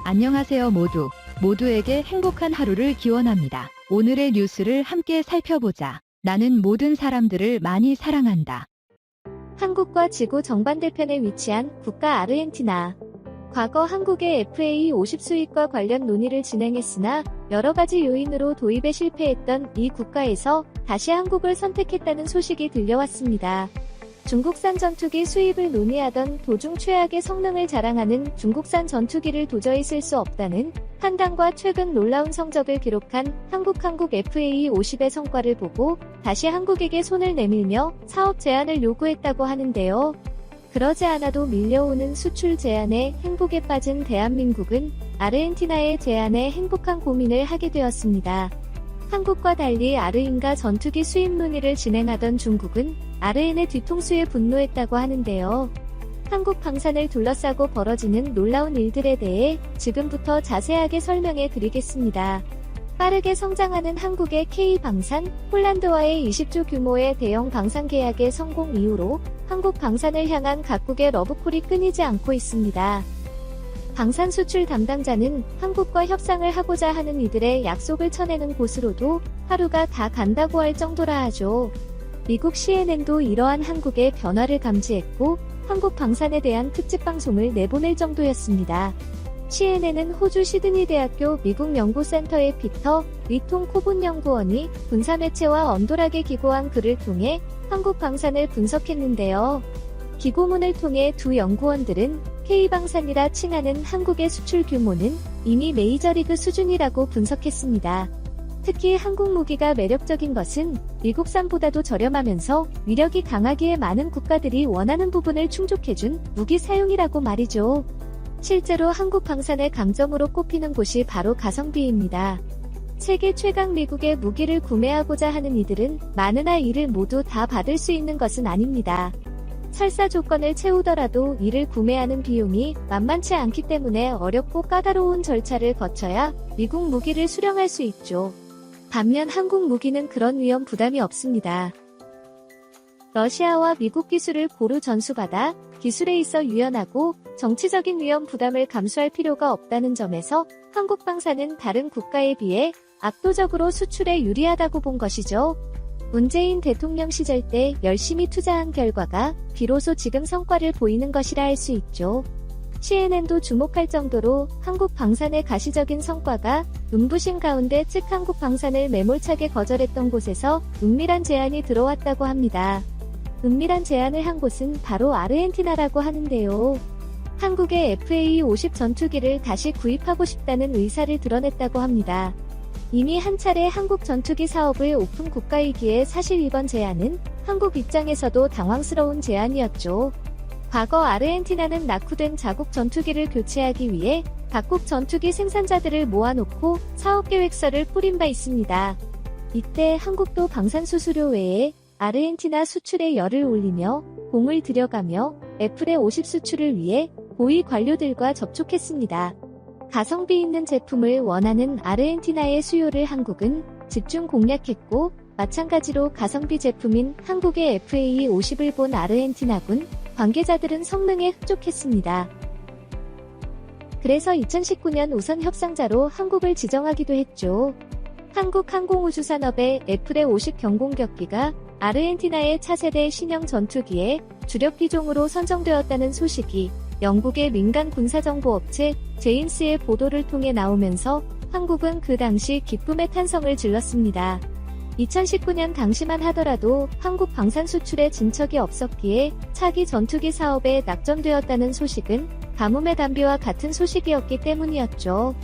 안녕하세요 모두에게 행복한 하루를 기원합니다. 오늘의 뉴스를 함께 살펴보자. 나는 모든 사람들을 많이 사랑한다. 한국과 지구 정반대편에 위치한 국가 아르헨티나. 과거 한국의 FA50 수입과 관련 논의를 진행했으나 여러 가지 요인으로 도입에 실패했던 이 국가에서 다시 한국을 선택했다는 소식이 들려왔습니다. 중국산 전투기 수입을 논의하던 도중 최악의 성능을 자랑하는 중국산 전투기를 도저히 쓸 수 없다는 판단과 최근 놀라운 성적을 기록한 한국 FA50의 성과를 보고 다시 한국에게 손을 내밀며 사업 제한을 요구했다고 하는데요. 그러지 않아도 밀려오는 수출 제한에 행복에 빠진 대한민국은 아르헨티나의 제한에 행복한 고민을 하게 되었습니다. 한국과 달리 아르인과 전투기 수입 논의를 진행하던 중국은 아르헨의 뒤통수에 분노했다고 하는데요. 한국 방산을 둘러싸고 벌어지는 놀라운 일들에 대해 지금부터 자세하게 설명해 드리겠습니다. 빠르게 성장하는 한국의 K방산, 폴란드와의 20조 규모의 대형 방산 계약의 성공 이후로 한국 방산을 향한 각국의 러브콜이 끊이지 않고 있습니다. 방산 수출 담당자는 한국과 협상을 하고자 하는 이들의 약속을 쳐내는 곳으로도 하루가 다 간다고 할 정도라 하죠. 미국 CNN도 이러한 한국의 변화를 감지했고 한국 방산에 대한 특집 방송을 내보낼 정도였습니다. CNN은 호주 시드니 대학교 미국 연구센터의 피터 리통 코본 연구원이 군사매체와 언도락에 기고한 글을 통해 한국 방산을 분석했는데요. 기고문을 통해 두 연구원들은 K방산이라 칭하는 한국의 수출 규모는 이미 메이저리그 수준이라고 분석했습니다. 특히 한국 무기가 매력적인 것은 미국산보다도 저렴하면서 위력이 강하기에 많은 국가들이 원하는 부분을 충족해준 무기 사용이라고 말이죠. 실제로 한국 방산의 강점으로 꼽히는 곳이 바로 가성비입니다. 세계 최강 미국의 무기를 구매하고자 하는 이들은 많으나 이를 모두 다 받을 수 있는 것은 아닙니다. 설사 조건을 채우더라도 이를 구매하는 비용이 만만치 않기 때문에 어렵고 까다로운 절차를 거쳐야 미국 무기를 수령할 수 있죠. 반면 한국 무기는 그런 위험 부담이 없습니다. 러시아와 미국 기술을 고루 전수받아 기술에 있어 유연하고 정치적인 위험 부담을 감수할 필요가 없다는 점에서 한국 방산은 다른 국가에 비해 압도적으로 수출에 유리하다고 본 것이죠. 문재인 대통령 시절 때 열심히 투자한 결과가 비로소 지금 성과를 보이는 것이라 할 수 있죠. CNN도 주목할 정도로 한국 방산의 가시적인 성과가 눈부신 가운데 즉 한국 방산을 매몰차게 거절했던 곳에서 은밀한 제안이 들어왔다고 합니다. 은밀한 제안을 한 곳은 바로 아르헨티나라고 하는데요. 한국의 FA50 전투기를 다시 구입하고 싶다는 의사를 드러냈다고 합니다. 이미 한 차례 한국 전투기 사업을 오픈 국가이기에 사실 이번 제안은 한국 입장에서도 당황스러운 제안이었죠. 과거 아르헨티나는 낙후된 자국 전투기를 교체하기 위해 각국 전투기 생산자들을 모아놓고 사업계획서를 뿌린 바 있습니다. 이때 한국도 방산 수수료 외에 아르헨티나 수출에 열을 올리며 공을 들여가며 FA50 수출을 위해 고위 관료들과 접촉했습니다. 가성비 있는 제품을 원하는 아르헨티나의 수요를 한국은 집중 공략했고 마찬가지로 가성비 제품인 한국의 FA50을 본 아르헨티나군 관계자들은 성능에 흡족했습니다. 그래서 2019년 우선 협상자로 한국을 지정하기도 했죠. 한국 항공우주산업의 FA50 경공격기가 아르헨티나의 차세대 신형 전투기의 주력 기종으로 선정되었다는 소식이 영국의 민간 군사정보업체 제임스의 보도를 통해 나오면서 한국은 그 당시 기쁨의 탄성을 질렀습니다. 2019년 당시만 하더라도 한국 방산 수출에 진척이 없었기에 차기 전투기 사업에 낙점되었다는 소식은 가뭄의 단비와 같은 소식이었기 때문이었죠.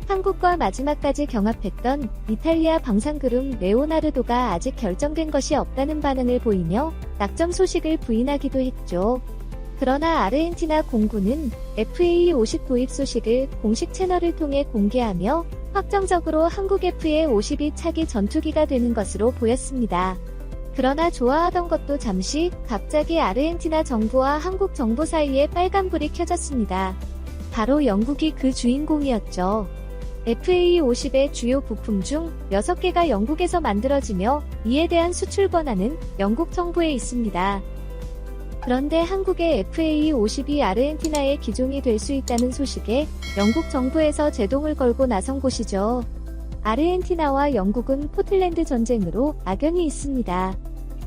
한국과 마지막까지 경합했던 이탈리아 방산그룹 레오나르도가 아직 결정된 것이 없다는 반응을 보이며 낙점 소식을 부인하기도 했죠. 그러나 아르헨티나 공군은 FA50 도입 소식을 공식 채널을 통해 공개하며 확정적으로 한국 FA50이 차기 전투기가 되는 것으로 보였습니다. 그러나 좋아하던 것도 잠시 갑자기 아르헨티나 정부와 한국 정부 사이에 빨간불이 켜졌습니다. 바로 영국이 그 주인공이었죠. FA50의 주요 부품 중 6개가 영국에서 만들어지며 이에 대한 수출 권한은 영국 정부에 있습니다. 그런데 한국의 FA-50이 아르헨티나의 기종이 될 수 있다는 소식에 영국 정부에서 제동을 걸고 나선 곳이죠. 아르헨티나와 영국은 포틀랜드 전쟁으로 악연이 있습니다.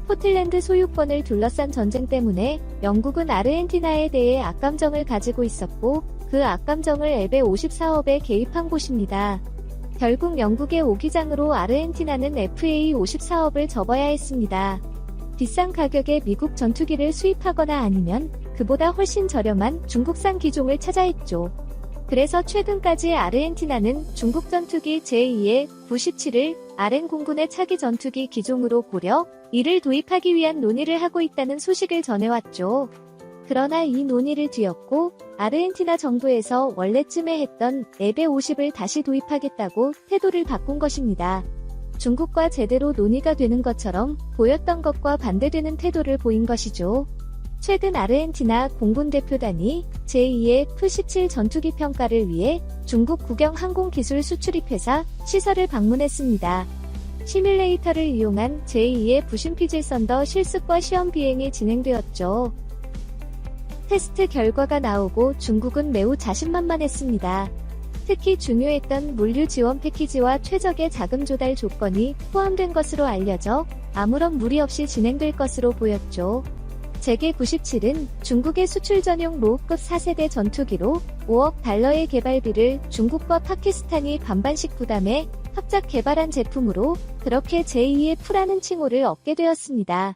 포틀랜드 소유권을 둘러싼 전쟁 때문에 영국은 아르헨티나에 대해 악감정을 가지고 있었고 그 악감정을 F-50 사업에 개입한 곳입니다. 결국 영국의 오기장으로 아르헨티나는 FA-50 사업을 접어야 했습니다. 비싼 가격에 미국 전투기를 수입하거나 아니면 그보다 훨씬 저렴한 중국산 기종을 찾아 했죠. 그래서 최근까지 아르헨티나는 중국 전투기 제2의 97을 아렌 공군의 차기 전투기 기종으로 고려, 이를 도입하기 위한 논의를 하고 있다는 소식을 전해왔죠. 그러나 이 논의를 뒤엎고 아르헨티나 정부에서 원래쯤에 했던 F-50을 다시 도입하겠다고 태도를 바꾼 것입니다. 중국과 제대로 논의가 되는 것처럼 보였던 것과 반대되는 태도를 보인 것이죠. 최근 아르헨티나 공군 대표단이 제2의 F-17 전투기 평가를 위해 중국 국영 항공기술 수출입 회사 시설을 방문했습니다. 시뮬레이터를 이용한 제2의 부신피질 썬더 실습과 시험 비행이 진행되었죠. 테스트 결과가 나오고 중국은 매우 자신만만했습니다. 특히 중요했던 물류 지원 패키지와 최적의 자금 조달 조건이 포함된 것으로 알려져 아무런 무리 없이 진행될 것으로 보였죠. 제게 97은 중국의 수출 전용 로우급 4세대 전투기로 5억 달러의 개발비를 중국과 파키스탄이 반반씩 부담해 합작 개발한 제품으로 그렇게 제2의 F라는 칭호를 얻게 되었습니다.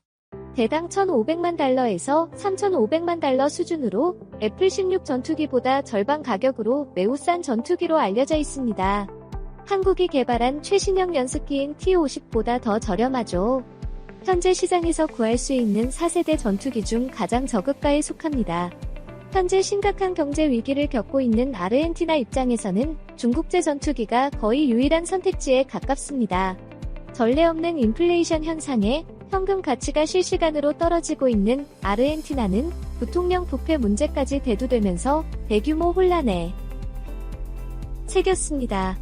대당 1,500만 달러에서 3,500만 달러 수준으로 F-16 전투기보다 절반 가격으로 매우 싼 전투기로 알려져 있습니다. 한국이 개발한 최신형 연습기인 T-50보다 더 저렴하죠. 현재 시장에서 구할 수 있는 4세대 전투기 중 가장 저급가에 속합니다. 현재 심각한 경제 위기를 겪고 있는 아르헨티나 입장에서는 중국제 전투기가 거의 유일한 선택지에 가깝습니다. 전례 없는 인플레이션 현상에 현금 가치가 실시간으로 떨어지고 있는 아르헨티나는 부통령 부패 문제까지 대두되면서 대규모 혼란에 새겼습니다.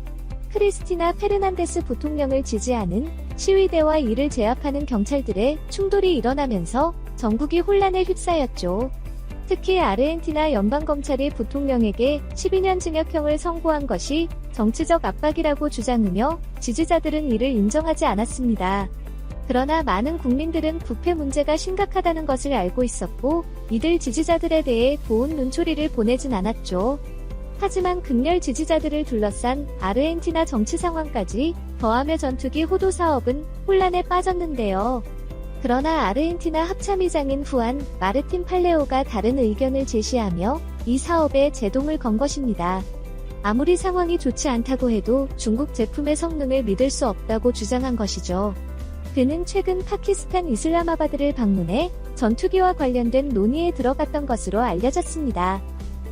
크리스티나 페르난데스 부통령을 지지하는 시위대와 이를 제압하는 경찰들의 충돌이 일어나면서 전국이 혼란에 휩싸였죠. 특히 아르헨티나 연방검찰이 부통령에게 12년 징역형을 선고한 것이 정치적 압박이라고 주장하며 지지자들은 이를 인정하지 않았습니다. 그러나 많은 국민들은 부패 문제가 심각하다는 것을 알고 있었고 이들 지지자들에 대해 고운 눈초리를 보내진 않았죠. 하지만 극렬 지지자들을 둘러싼 아르헨티나 정치 상황까지 더하며 전투기 호도 사업은 혼란에 빠졌는데요. 그러나 아르헨티나 합참의장인 후안 마르틴 팔레오가 다른 의견을 제시하며 이 사업에 제동을 건 것입니다. 아무리 상황이 좋지 않다고 해도 중국 제품의 성능을 믿을 수 없다고 주장한 것이죠. 그는 최근 파키스탄 이슬라마바드를 방문해 전투기와 관련된 논의에 들어갔던 것으로 알려졌습니다.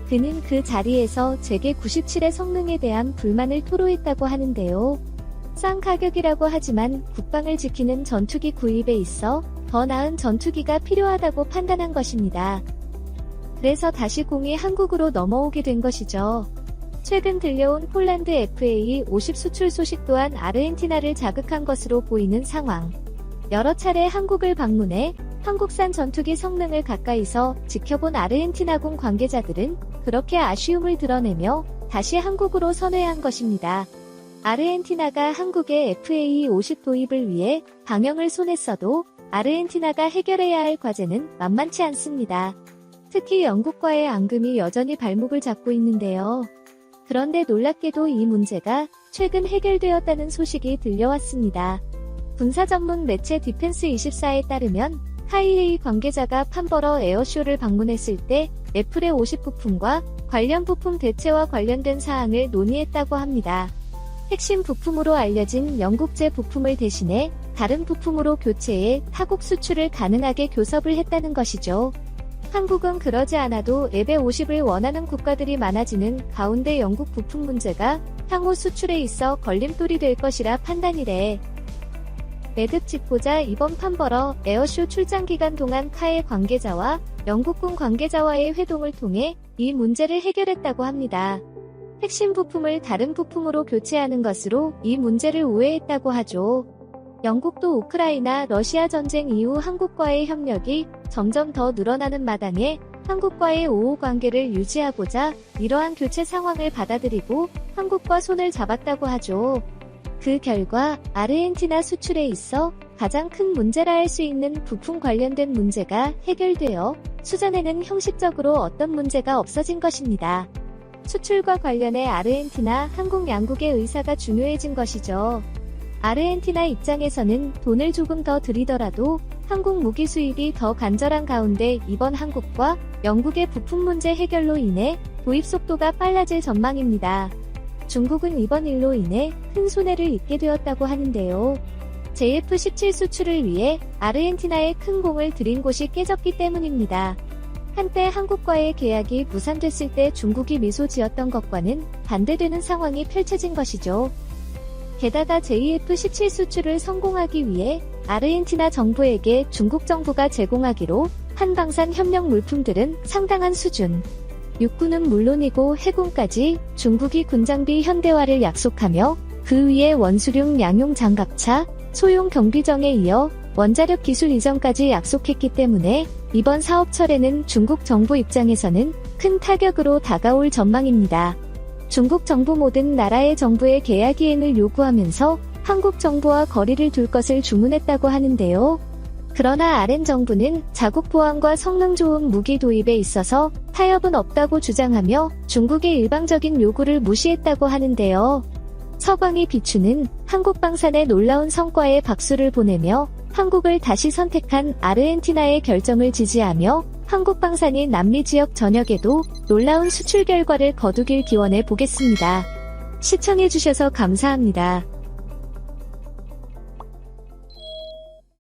그는 그 자리에서 제게 97의 성능에 대한 불만을 토로했다고 하는데요. 싼 가격이라고 하지만 국방을 지키는 전투기 구입에 있어 더 나은 전투기가 필요하다고 판단한 것입니다. 그래서 다시 공이 한국으로 넘어오게 된 것이죠. 최근 들려온 폴란드 FA-50 수출 소식 또한 아르헨티나를 자극한 것으로 보이는 상황. 여러 차례 한국을 방문해 한국산 전투기 성능을 가까이서 지켜본 아르헨티나군 관계자들은 그렇게 아쉬움을 드러내며 다시 한국으로 선회한 것입니다. 아르헨티나가 한국의 FA-50 도입을 위해 방영을 손에 써도 아르헨티나가 해결해야 할 과제는 만만치 않습니다. 특히 영국과의 앙금이 여전히 발목을 잡고 있는데요. 그런데 놀랍게도 이 문제가 최근 해결되었다는 소식이 들려왔습니다. 군사 전문 매체 디펜스24에 따르면 카이에이 관계자가 판버러 에어쇼를 방문했을 때 애플의 50 부품과 관련 부품 대체와 관련된 사항을 논의했다고 합니다. 핵심 부품으로 알려진 영국제 부품을 대신해 다른 부품으로 교체해 타국 수출을 가능하게 교섭을 했다는 것이죠. 한국은 그러지 않아도 F-50을 원하는 국가들이 많아지는 가운데 영국 부품 문제가 향후 수출에 있어 걸림돌이 될 것이라 판단이래. 매듭 짓고자 이번 판버러 에어쇼 출장 기간 동안 카의 관계자와 영국군 관계자와의 회동을 통해 이 문제를 해결했다고 합니다. 핵심 부품을 다른 부품으로 교체하는 것으로 이 문제를 우회했다고 하죠. 영국도 우크라이나, 러시아 전쟁 이후 한국과의 협력이 점점 더 늘어나는 마당에 한국과의 우호 관계를 유지하고자 이러한 교체 상황을 받아들이고 한국과 손을 잡았다고 하죠. 그 결과 아르헨티나 수출에 있어 가장 큰 문제라 할 수 있는 부품 관련된 문제가 해결되어 수전에는 형식적으로 어떤 문제가 없어진 것입니다. 수출과 관련해 아르헨티나, 한국 양국의 의사가 중요해진 것이죠. 아르헨티나 입장에서는 돈을 조금 더 들이더라도 한국 무기 수입이 더 간절한 가운데 이번 한국과 영국의 부품 문제 해결로 인해 도입 속도가 빨라질 전망입니다. 중국은 이번 일로 인해 큰 손해를 입게 되었다고 하는데요. JF-17 수출을 위해 아르헨티나에 큰 공을 들인 곳이 깨졌기 때문입니다. 한때 한국과의 계약이 무산됐을 때 중국이 미소 지었던 것과는 반대되는 상황이 펼쳐진 것이죠. 게다가 JF-17 수출을 성공하기 위해 아르헨티나 정부에게 중국 정부가 제공하기로 한 방산 협력 물품들은 상당한 수준. 육군은 물론이고 해군까지 중국이 군장비 현대화를 약속하며 그 위에 원수룡 양용 장갑차, 소형 경비정에 이어 원자력 기술 이전까지 약속했기 때문에 이번 사업철에는 중국 정부 입장에서는 큰 타격으로 다가올 전망입니다. 중국 정부 모든 나라의 정부의 계약 이행을 요구하면서 한국 정부와 거리를 둘 것을 주문했다고 하는데요. 그러나 RM 정부는 자국 보안과 성능 좋은 무기 도입에 있어서 타협은 없다고 주장하며 중국의 일방적인 요구를 무시했다고 하는데요. 서광이 비추는 한국 방산의 놀라운 성과에 박수를 보내며 한국을 다시 선택한 아르헨티나의 결정을 지지하며 한국 방산이 남미 지역 전역에도 놀라운 수출 결과를 거두길 기원해 보겠습니다. 시청해주셔서 감사합니다.